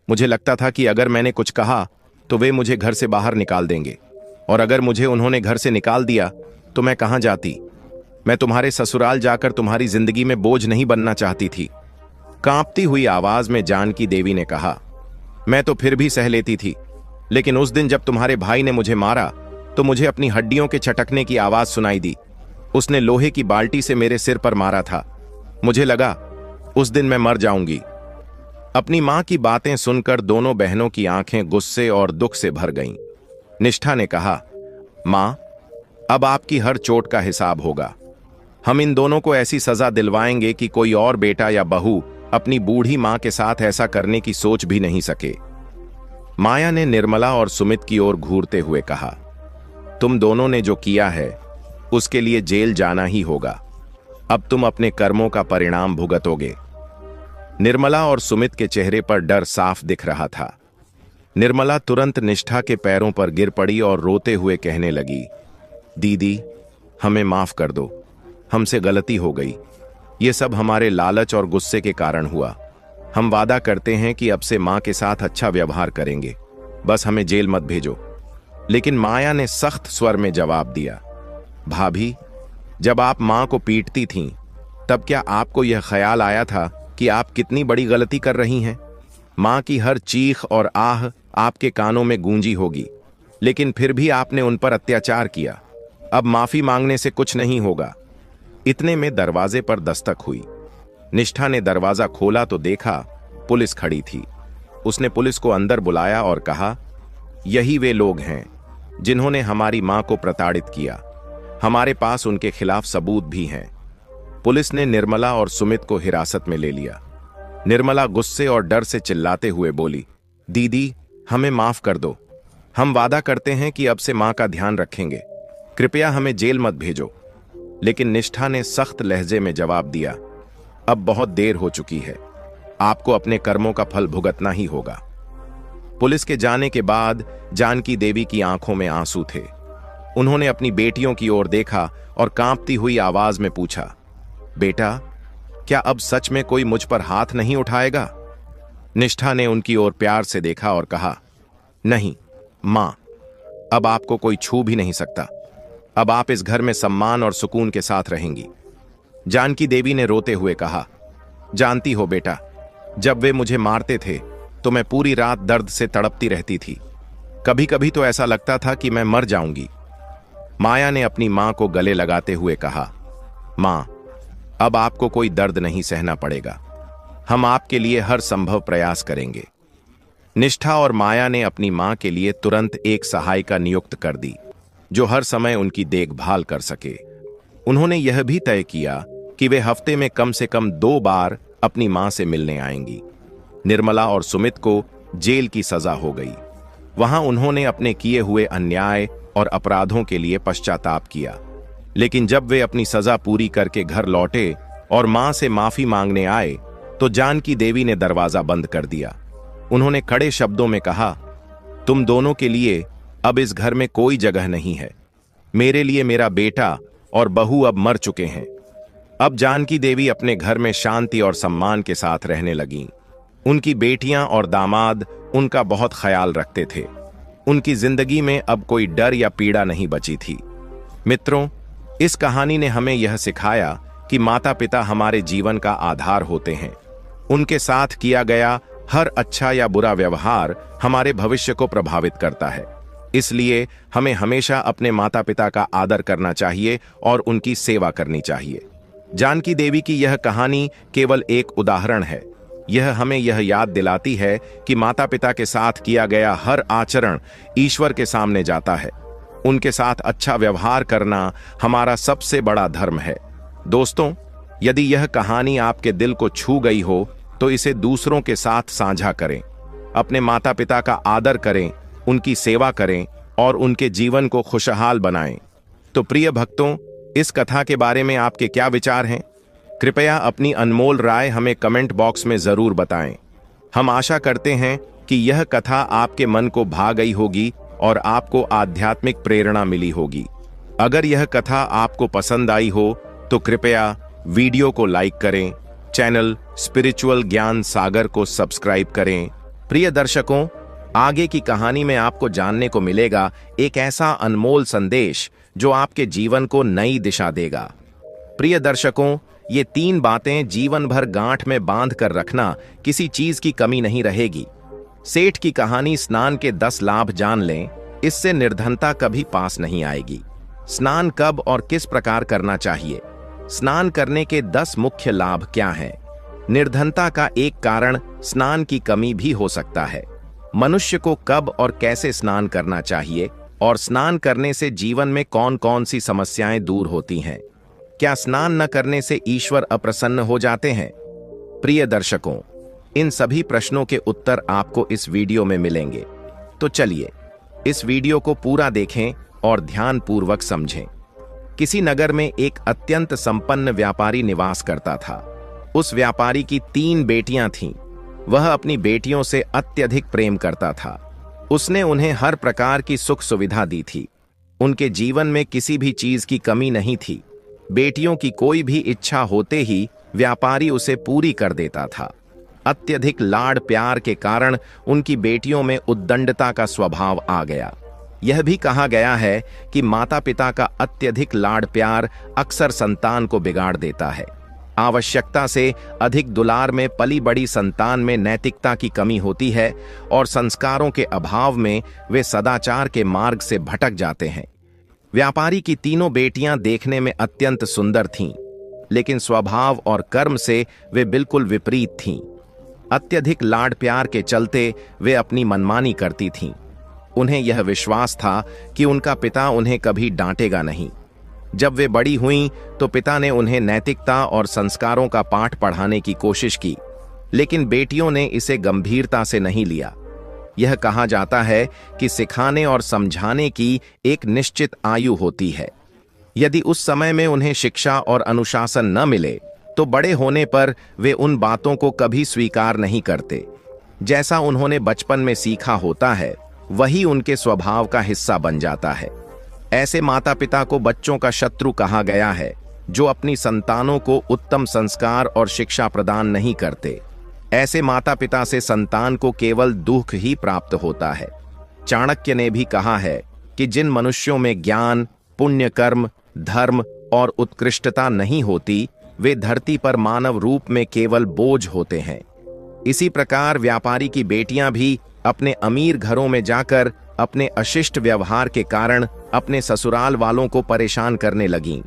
मुझे लगता था कि अगर मैंने कुछ कहा तो वे मुझे घर से बाहर निकाल देंगे, और अगर मुझे उन्होंने घर से निकाल दिया तो मैं कहां जाती? मैं तुम्हारे ससुराल जाकर तुम्हारी जिंदगी में बोझ नहीं बनना चाहती थी। कांपती हुई आवाज में जानकी देवी ने कहा, मैं तो फिर भी सह लेती थी, लेकिन उस दिन जब तुम्हारे भाई ने मुझे मारा तो मुझे अपनी हड्डियों के छटकने की आवाज सुनाई दी। उसने लोहे की बाल्टी से मेरे सिर पर मारा था। मुझे लगा उस दिन मैं मर जाऊंगी। अपनी मां की बातें सुनकर दोनों बहनों की आंखें गुस्से और दुख से भर गईं। निष्ठा ने कहा, मां, अब आपकी हर चोट का हिसाब होगा। हम इन दोनों को ऐसी सजा दिलवाएंगे कि कोई और बेटा या बहू अपनी बूढ़ी मां के साथ ऐसा करने की सोच भी नहीं सके। माया ने निर्मला और सुमित की ओर घूरते हुए कहा, तुम दोनों ने जो किया है उसके लिए जेल जाना ही होगा। अब तुम अपने कर्मों का परिणाम भुगतोगे। निर्मला और सुमित के चेहरे पर डर साफ दिख रहा था। निर्मला तुरंत निष्ठा के पैरों पर गिर पड़ी और रोते हुए कहने लगी, दीदी, हमें माफ कर दो, हमसे गलती हो गई। ये सब हमारे लालच और गुस्से के कारण हुआ। हम वादा करते हैं कि अब से मां के साथ अच्छा व्यवहार करेंगे, बस हमें जेल मत भेजो। लेकिन माया ने सख्त स्वर में जवाब दिया, भाभी, जब आप मां को पीटती थीं, तब क्या आपको यह ख्याल आया था कि आप कितनी बड़ी गलती कर रही हैं? मां की हर चीख और आह आपके कानों में गूंजी होगी, लेकिन फिर भी आपने उन पर अत्याचार किया। अब माफी मांगने से कुछ नहीं होगा। इतने में दरवाजे पर दस्तक हुई। निष्ठा ने दरवाजा खोला तो देखा पुलिस खड़ी थी। उसने पुलिस को अंदर बुलाया और कहा, यही वे लोग हैं जिन्होंने हमारी मां को प्रताड़ित किया। हमारे पास उनके खिलाफ सबूत भी हैं। पुलिस ने निर्मला और सुमित को हिरासत में ले लिया। निर्मला गुस्से और डर से चिल्लाते हुए बोली, दीदी, हमें माफ कर दो। हम वादा करते हैं कि अब से मां का ध्यान रखेंगे। कृपया हमें जेल मत भेजो। लेकिन निष्ठा ने सख्त लहजे में जवाब दिया, अब बहुत देर हो चुकी है। आपको अपने कर्मों का फल भुगतना ही होगा। पुलिस के जाने के बाद जानकी देवी की आंखों में आंसू थे। उन्होंने अपनी बेटियों की ओर देखा और कांपती हुई आवाज में पूछा, बेटा, क्या अब सच में कोई मुझ पर हाथ नहीं उठाएगा? निष्ठा ने उनकी ओर प्यार से देखा और कहा, नहीं मां, अब आपको कोई छू भी नहीं सकता। अब आप इस घर में सम्मान और सुकून के साथ रहेंगी। जानकी देवी ने रोते हुए कहा, जानती हो बेटा, जब वे मुझे मारते थे तो मैं पूरी रात दर्द से तड़पती रहती थी। कभी कभी तो ऐसा लगता था कि मैं मर जाऊंगी। माया ने अपनी मां को गले लगाते हुए कहा, मां, अब आपको कोई दर्द नहीं सहना पड़ेगा। हम आपके लिए हर संभव प्रयास करेंगे। निष्ठा और माया ने अपनी मां के लिए तुरंत एक सहायिका नियुक्त कर दी जो हर समय उनकी देखभाल कर सके। उन्होंने यह भी तय किया कि वे हफ्ते में कम से कम 2 बार अपनी मां से मिलने आएंगी। निर्मला और सुमित को जेल की सजा हो गई। वहां उन्होंने अपने किए हुए अन्याय और अपराधों के लिए पश्चाताप किया। लेकिन जब वे अपनी सजा पूरी करके घर लौटे और मां से माफी मांगने आए तो जानकी देवी ने दरवाजा बंद कर दिया। उन्होंने कड़े शब्दों में कहा, तुम दोनों के लिए अब इस घर में कोई जगह नहीं है। मेरे लिए मेरा बेटा और बहू अब मर चुके हैं। अब जानकी देवी अपने घर में शांति और सम्मान के साथ रहने लगीं। उनकी बेटियां और दामाद उनका बहुत ख्याल रखते थे। उनकी जिंदगी में अब कोई डर या पीड़ा नहीं बची थी। मित्रों, इस कहानी ने हमें यह सिखाया कि माता पिता हमारे जीवन का आधार होते हैं। उनके साथ किया गया हर अच्छा या बुरा व्यवहार हमारे भविष्य को प्रभावित करता है। इसलिए हमें हमेशा अपने माता पिता का आदर करना चाहिए और उनकी सेवा करनी चाहिए। जानकी देवी की यह कहानी केवल एक उदाहरण है। यह हमें यह याद दिलाती है कि माता पिता के साथ किया गया हर आचरण ईश्वर के सामने जाता है। उनके साथ अच्छा व्यवहार करना हमारा सबसे बड़ा धर्म है। दोस्तों, यदि यह कहानी आपके दिल को छू गई हो तो इसे दूसरों के साथ साझा करें। अपने माता पिता का आदर करें, उनकी सेवा करें और उनके जीवन को खुशहाल बनाएं। तो प्रिय भक्तों, इस कथा के बारे में आपके क्या विचार हैं? कृपया अपनी अनमोल राय हमें कमेंट बॉक्स में जरूर बताएं। हम आशा करते हैं कि यह कथा आपके मन को भा गई होगी और आपको आध्यात्मिक प्रेरणा मिली होगी। अगर यह कथा आपको पसंद आई हो तो कृपया वीडियो को लाइक करें, चैनल स्पिरिचुअल ज्ञान सागर को सब्सक्राइब करें। प्रिय दर्शकों, आगे की कहानी में आपको जानने को मिलेगा एक ऐसा अनमोल संदेश जो आपके जीवन को नई दिशा देगा। प्रिय दर्शकों, ये 3 बातें जीवन भर गांठ में बांध कर रखना, किसी चीज की कमी नहीं रहेगी। सेठ की कहानी स्नान के 10 लाभ जान लें, इससे निर्धनता कभी पास नहीं आएगी। स्नान कब और किस प्रकार करना चाहिए? स्नान करने के 10 मुख्य लाभ क्या हैं? निर्धनता का एक कारण स्नान की कमी भी हो सकता है। मनुष्य को कब और कैसे स्नान करना चाहिए और स्नान करने से जीवन में कौन कौन सी समस्याएं दूर होती हैं? क्या स्नान न करने से ईश्वर अप्रसन्न हो जाते हैं? प्रिय दर्शकों, इन सभी प्रश्नों के उत्तर आपको इस वीडियो में मिलेंगे। तो चलिए इस वीडियो को पूरा देखें और ध्यानपूर्वक समझें। किसी नगर में एक अत्यंत संपन्न व्यापारी निवास करता था। उस व्यापारी की 3 बेटियां थीं। वह अपनी बेटियों से अत्यधिक प्रेम करता था। उसने उन्हें हर प्रकार की सुख सुविधा दी थी। उनके जीवन में किसी भी चीज की कमी नहीं थी। बेटियों की कोई भी इच्छा होते ही व्यापारी उसे पूरी कर देता था। अत्यधिक लाड़ प्यार के कारण उनकी बेटियों में उद्दंडता का स्वभाव आ गया। यह भी कहा गया है कि माता पिता का अत्यधिक लाड़ प्यार अक्सर संतान को बिगाड़ देता है। आवश्यकता से अधिक दुलार में पली बड़ी संतान में नैतिकता की कमी होती है और संस्कारों के अभाव में वे सदाचार के मार्ग से भटक जाते हैं। व्यापारी की तीनों बेटियां देखने में अत्यंत सुंदर थीं, लेकिन स्वभाव और कर्म से वे बिल्कुल विपरीत थीं। अत्यधिक लाड़ प्यार के चलते वे अपनी मनमानी करती थीं। उन्हें यह विश्वास था कि उनका पिता उन्हें कभी डांटेगा नहीं। जब वे बड़ी हुईं तो पिता ने उन्हें नैतिकता और संस्कारों का पाठ पढ़ाने की कोशिश की, लेकिन बेटियों ने इसे गंभीरता से नहीं लिया। यह कहा जाता है कि सिखाने और समझाने की एक निश्चित आयु होती है। यदि उस समय में उन्हें शिक्षा और अनुशासन न मिले तो बड़े होने पर वे उन बातों को कभी स्वीकार नहीं करते। जैसा उन्होंने बचपन में सीखा होता है वही उनके स्वभाव का हिस्सा बन जाता है। ऐसे माता पिता को बच्चों का शत्रु कहा गया है, जो अपनी संतानों को उत्तम संस्कार और शिक्षा प्रदान नहीं करते। ऐसे माता पिता से संतान को केवल दुख ही प्राप्त होता है। चाणक्य ने भी कहा है कि जिन मनुष्यों में ज्ञान, पुण्य कर्म, धर्म और उत्कृष्टता नहीं होती, वे धरती पर मानव रूप में केवल बोझ होते हैं। इसी प्रकार व्यापारी की बेटियां भी अपने अमीर घरों में जाकर अपने अशिष्ट व्यवहार के कारण अपने ससुराल वालों को परेशान करने लगीं।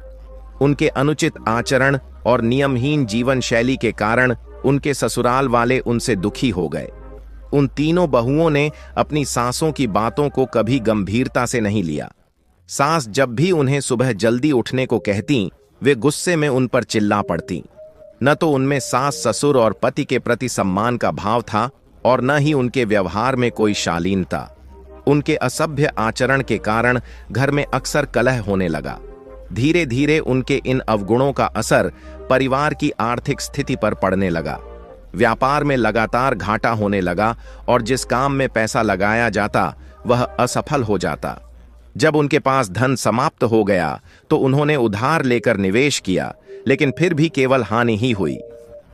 उनके अनुचित आचरण और नियमहीन जीवन शैली के कारण उनके ससुराल वाले उनसे दुखी हो गए। उन तीनों बहुओं ने अपनी सासों की बातों को कभी गंभीरता से नहीं लिया। सास जब भी उन्हें सुबह जल्दी उठने को कहती, वे गुस्से में उन पर चिल्ला पड़ती। न तो उनमें सास ससुर और पति के प्रति सम्मान का भाव था और न ही उनके व्यवहार में कोई शालीनता। उनके असभ्य आचरण के कारण घर में अक्सर कलह होने लगा। धीरे धीरे उनके इन अवगुणों का असर परिवार की आर्थिक स्थिति पर पड़ने लगा। व्यापार में लगातार घाटा होने लगा और जिस काम में पैसा लगाया जाता वह असफल हो जाता। जब उनके पास धन समाप्त हो गया तो उन्होंने उधार लेकर निवेश किया, लेकिन फिर भी केवल हानि ही हुई।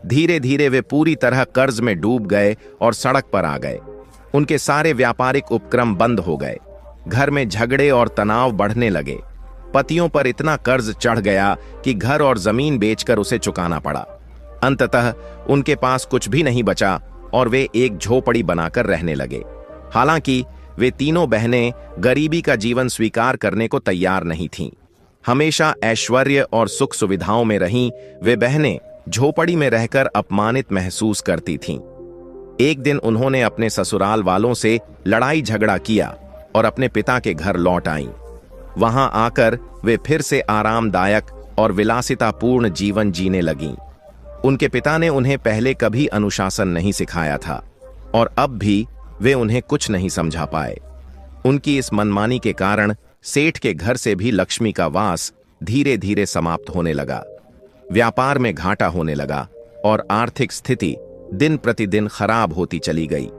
धीरे धीरे वे पूरी तरह कर्ज में डूब गए और सड़क पर आ गए। उनके सारे व्यापारिक उपक्रम बंद हो गए। घर में झगड़े और तनाव बढ़ने लगे। पतियों पर इतना कर्ज चढ़ गया कि घर और जमीन बेचकर उसे चुकाना पड़ा। अंततः उनके पास कुछ भी नहीं बचा और वे एक झोपड़ी बनाकर रहने लगे। हालांकि वे तीनों बहनें गरीबी का जीवन स्वीकार करने को तैयार नहीं थीं। हमेशा ऐश्वर्य और सुख सुविधाओं में रहीं वे बहनें झोपड़ी में रहकर अपमानित महसूस करती थीं। एक दिन उन्होंने अपने ससुराल वालों से लड़ाई झगड़ा किया और अपने पिता के घर लौट आईं। वहां आकर वे फिर से आरामदायक और विलासितापूर्ण जीवन जीने लगीं। उनके पिता ने उन्हें पहले कभी अनुशासन नहीं सिखाया था और अब भी वे उन्हें कुछ नहीं समझा पाए। उनकी इस मनमानी के कारण सेठ के घर से भी लक्ष्मी का वास धीरे धीरे समाप्त होने लगा। व्यापार में घाटा होने लगा और आर्थिक स्थिति दिन प्रतिदिन खराब होती चली गई।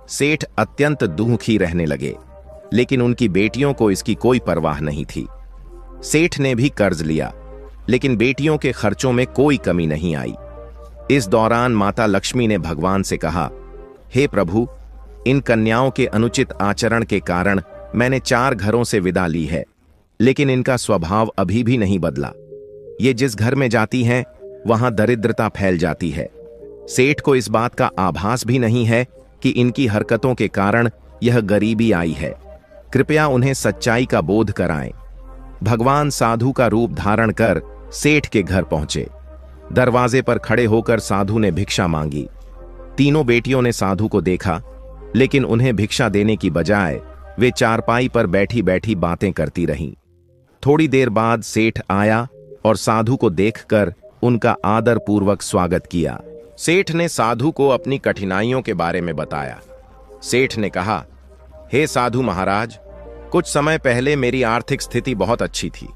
सेठ अत्यंत दुखी रहने लगे, लेकिन उनकी बेटियों को इसकी कोई परवाह नहीं थी। सेठ ने भी कर्ज लिया, लेकिन बेटियों के खर्चों में कोई कमी नहीं आई। इस दौरान माता लक्ष्मी ने भगवान से कहा, हे प्रभु, इन कन्याओं के अनुचित आचरण के कारण मैंने 4 घरों से विदा ली है, लेकिन इनका स्वभाव अभी भी नहीं बदला। ये जिस घर में जाती हैं, वहां दरिद्रता फैल जाती है। सेठ को इस बात का आभास भी नहीं है कि इनकी हरकतों के कारण यह गरीबी आई है। कृपया उन्हें सच्चाई का बोध कराएं। भगवान साधु का रूप धारण कर सेठ के घर पहुंचे। दरवाजे पर खड़े होकर साधु ने भिक्षा मांगी। तीनों बेटियों ने साधु को देखा, लेकिन उन्हें भिक्षा देने की बजाय वे चारपाई पर बैठी बैठी बातें करती रहीं। थोड़ी देर बाद सेठ आया और साधु को देखकर उनका आदरपूर्वक स्वागत किया। सेठ ने साधु को अपनी कठिनाइयों के बारे में बताया। सेठ ने कहा, हे साधु महाराज, कुछ समय पहले मेरी आर्थिक स्थिति बहुत अच्छी थी।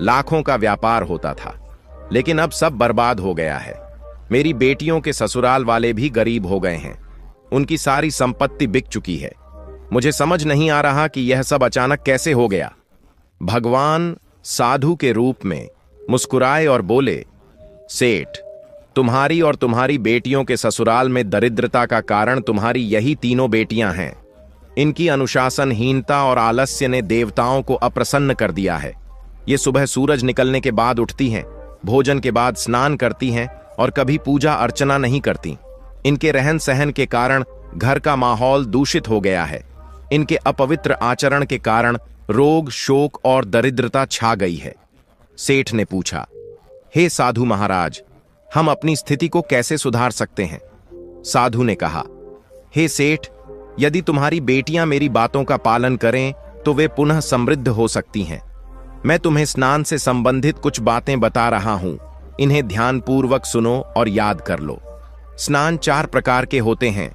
लाखों का व्यापार होता था, लेकिन अब सब बर्बाद हो गया है। मेरी बेटियों के ससुराल वाले भी गरीब हो गए हैं। उनकी सारी संपत्ति बिक चुकी है। मुझे समझ नहीं आ रहा कि यह सब अचानक कैसे हो गया। भगवान साधु के रूप में मुस्कुराए और बोले, सेठ, तुम्हारी और तुम्हारी बेटियों के ससुराल में दरिद्रता का कारण तुम्हारी यही तीनों बेटियां हैं। इनकी अनुशासनहीनता और आलस्य ने देवताओं को अप्रसन्न कर दिया है। ये सुबह सूरज निकलने के बाद उठती हैं, भोजन के बाद स्नान करती हैं और कभी पूजा अर्चना नहीं करती। इनके रहन सहन के कारण घर का माहौल दूषित हो गया है। इनके अपवित्र आचरण के कारण रोग, शोक और दरिद्रता छा गई है। सेठ ने पूछा, हे साधु महाराज, हम अपनी स्थिति को कैसे सुधार सकते हैं? साधु ने कहा, हे सेठ, यदि तुम्हारी बेटियां मेरी बातों का पालन करें तो वे पुनः समृद्ध हो सकती हैं। मैं तुम्हें स्नान से संबंधित कुछ बातें बता रहा हूं, इन्हें ध्यानपूर्वक सुनो और याद कर लो। स्नान 4 प्रकार के होते हैं: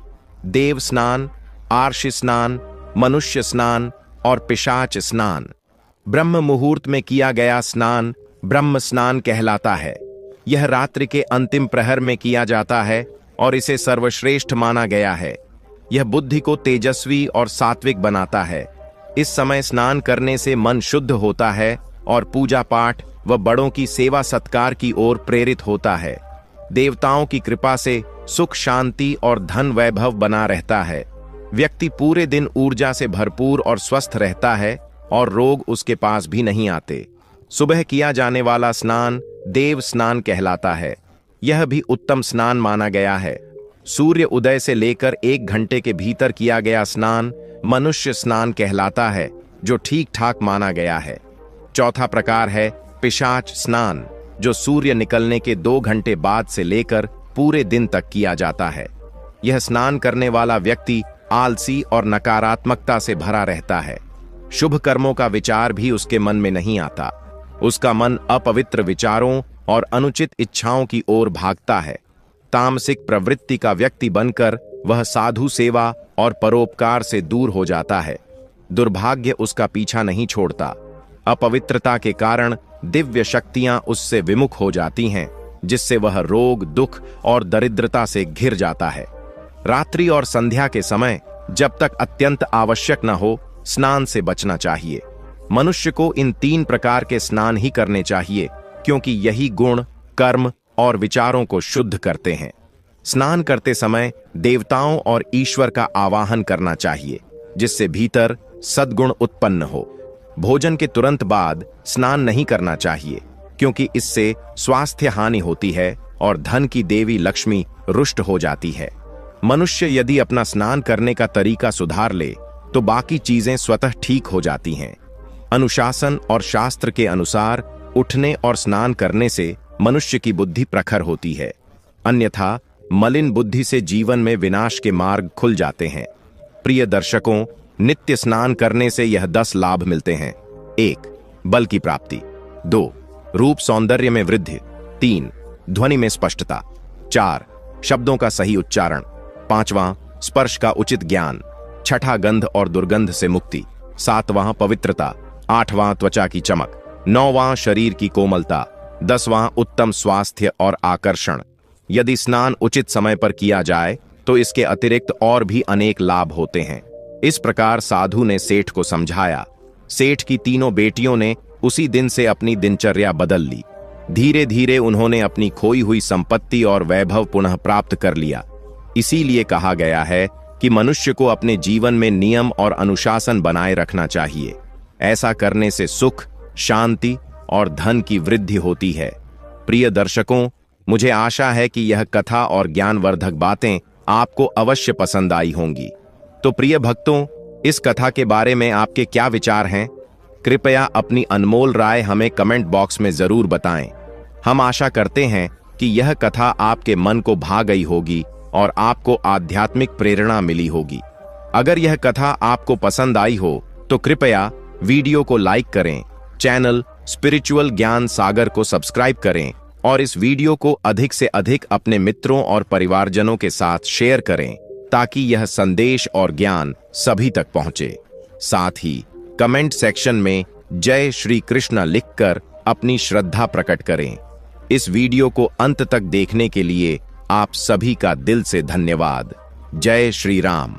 देव स्नान, आर्ष स्नान, मनुष्य स्नान और पिशाच स्नान। ब्रह्म मुहूर्त में किया गया स्नान ब्रह्म स्नान कहलाता है। यह रात्रि के अंतिम प्रहर में किया जाता है और इसे सर्वश्रेष्ठ माना गया है। यह बुद्धि को तेजस्वी और सात्विक बनाता है। इस समय स्नान करने से मन शुद्ध होता है और पूजा पाठ व बड़ों की सेवा सत्कार की ओर प्रेरित होता है। देवताओं की कृपा से सुख, शांति और धन वैभव बना रहता है। व्यक्ति पूरे दिन ऊर्जा से भरपूर और स्वस्थ रहता है और रोग उसके पास भी नहीं आते। सुबह किया जाने वाला स्नान देव स्नान कहलाता है। यह भी उत्तम स्नान माना गया है। सूर्य उदय से लेकर 1 घंटे के भीतर किया गया स्नान मनुष्य स्नान कहलाता है, जो ठीक ठाक माना गया है। चौथा प्रकार है पिशाच स्नान, जो सूर्य निकलने के 2 घंटे बाद से लेकर पूरे दिन तक किया जाता है। यह स्नान करने वाला व्यक्ति आलसी और नकारात्मकता से भरा रहता है। शुभ कर्मों का विचार भी उसके मन में नहीं आता। उसका मन अपवित्र विचारों और अनुचित इच्छाओं की ओर भागता है। तामसिक प्रवृत्ति का व्यक्ति बनकर वह साधु सेवा और परोपकार से दूर हो जाता है। दुर्भाग्य उसका पीछा नहीं छोड़ता। अपवित्रता के कारण दिव्य शक्तियां उससे विमुख हो जाती हैं, जिससे वह रोग, दुख और दरिद्रता से घिर जाता है। रात्रि और संध्या के समय जब तक अत्यंत आवश्यक न हो, स्नान से बचना चाहिए। मनुष्य को इन 3 प्रकार के स्नान ही करने चाहिए, क्योंकि यही गुण, कर्म और विचारों को शुद्ध करते हैं। स्नान करते समय देवताओं और ईश्वर का आवाहन करना चाहिए, जिससे भीतर सद्गुण उत्पन्न हो। भोजन के तुरंत बाद स्नान नहीं करना चाहिए, क्योंकि इससे स्वास्थ्य हानि होती है और धन की देवी लक्ष्मी रुष्ट हो जाती है। मनुष्य यदि अपना स्नान करने का तरीका सुधार ले तो बाकी चीजें स्वतः ठीक हो जाती हैं। अनुशासन और शास्त्र के अनुसार उठने और स्नान करने से मनुष्य की बुद्धि प्रखर होती है, अन्यथा मलिन बुद्धि से जीवन में विनाश के मार्ग खुल जाते हैं। प्रिय दर्शकों, नित्य स्नान करने से यह 10 लाभ मिलते हैं। 1. बल की प्राप्ति। 2. रूप सौंदर्य में वृद्धि। 3 ध्वनि में स्पष्टता। 4 शब्दों का सही उच्चारण। 5वां स्पर्श का उचित ज्ञान। 6ठा गंध और दुर्गंध से मुक्ति। 7वां पवित्रता। 8वां त्वचा की चमक। 9वां शरीर की कोमलता। 10वां उत्तम स्वास्थ्य और आकर्षण। यदि स्नान उचित समय पर किया जाए तो इसके अतिरिक्त और भी अनेक लाभ होते हैं। इस प्रकार साधु ने सेठ को समझाया। सेठ की तीनों बेटियों ने उसी दिन से अपनी दिनचर्या बदल ली। धीरे धीरे उन्होंने अपनी खोई हुई संपत्ति और वैभव पुनः प्राप्त कर लिया। इसीलिए कहा गया है कि मनुष्य को अपने जीवन में नियम और अनुशासन बनाए रखना चाहिए। ऐसा करने से सुख, शांति और धन की वृद्धि होती है। प्रिय दर्शकों, मुझे आशा है कि यह कथा और ज्ञानवर्धक बातें आपको अवश्य पसंद आई होंगी। तो प्रिय भक्तों, इस कथा के बारे में आपके क्या विचार हैं? कृपया अपनी अनमोल राय हमें कमेंट बॉक्स में जरूर बताएं। हम आशा करते हैं कि यह कथा आपके मन को भा गई होगी और आपको आध्यात्मिक प्रेरणा मिली होगी। अगर यह कथा आपको पसंद आई हो तो कृपया वीडियो को लाइक करें, चैनल स्पिरिचुअल ज्ञान सागर को सब्सक्राइब करें और इस वीडियो को अधिक से अधिक अपने मित्रों और परिवारजनों के साथ शेयर करें ताकि यह संदेश और ज्ञान सभी तक पहुंचे। साथ ही कमेंट सेक्शन में जय श्री कृष्ण लिखकर अपनी श्रद्धा प्रकट करें। इस वीडियो को अंत तक देखने के लिए आप सभी का दिल से धन्यवाद। जय श्री राम।